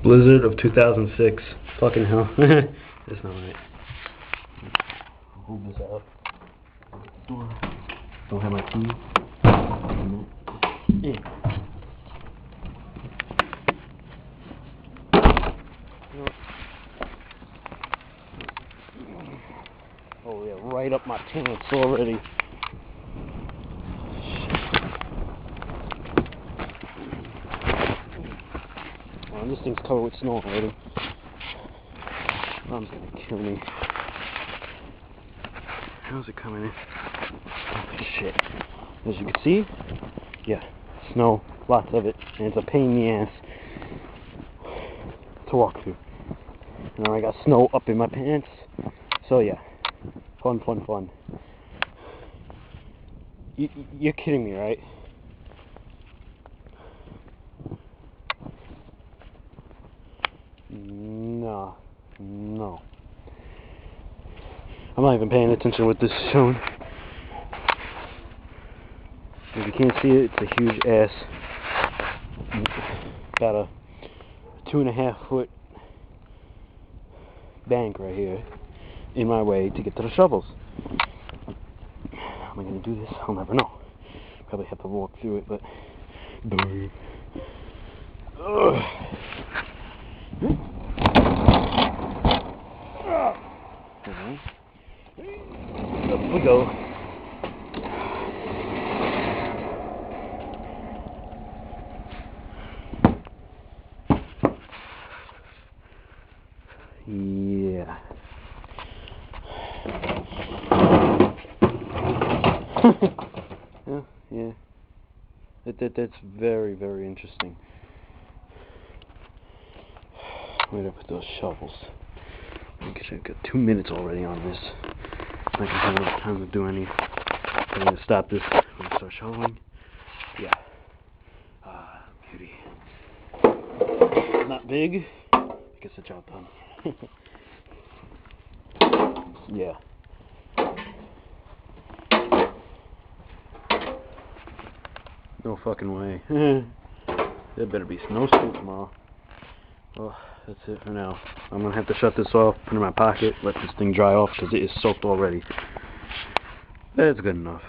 Blizzard of 2006. Fucking hell. That's not right. Move this out. Don't have my key. Oh yeah, right up my pants already. Oh, this thing's covered with snow already. Mom's gonna kill me. How's it coming in? Oh shit. As you can see, yeah, snow, lots of it, and it's a pain in the ass to walk through. Now I got snow up in my pants, so yeah, fun. You're kidding me, right? No. I'm not even paying attention what this is showing. If you can't see it, it's a huge ass, about a 2.5 foot bank right here in my way to get to the shovels. How am I going to do this? I'll never know. Probably have to walk through it, but up we go. Yeah. Yeah. That's very, very interesting. Where did I put those shovels? I guess I've got 2 minutes already on this. I can have enough time to do anything. I'm going to stop this when I start shoveling. Yeah. Beauty. Not big. Gets the job done. Yeah. No fucking way. There better be snow still tomorrow. Well, that's it for now. I'm gonna have to shut this off, put it in my pocket, let this thing dry off because it is soaked already. That's good enough.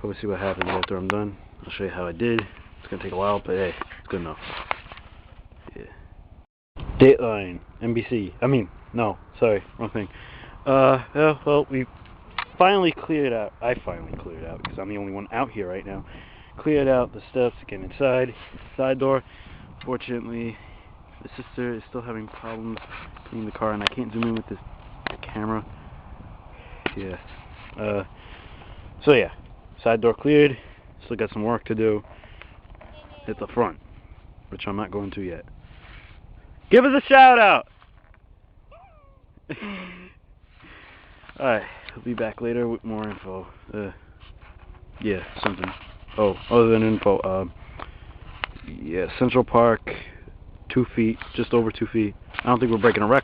We'll see what happens after I'm done. I'll show you how I did. It's gonna take a while, but hey, it's good enough. Yeah. Dateline, NBC. No, sorry, wrong thing. Well, we finally cleared out. I finally cleared out because I'm the only one out here right now. Cleared out the steps to get inside. Side door. Fortunately, the sister is still having problems cleaning the car, and I can't zoom in with the camera. Yeah. So yeah, side door cleared. Still got some work to do at the front, which I'm not going to yet. Give us a shout out! Alright, I'll be back later with more info. Yeah, something. Oh, other than info, yeah, Central Park, 2 feet, just over 2 feet. I don't think we're breaking a record.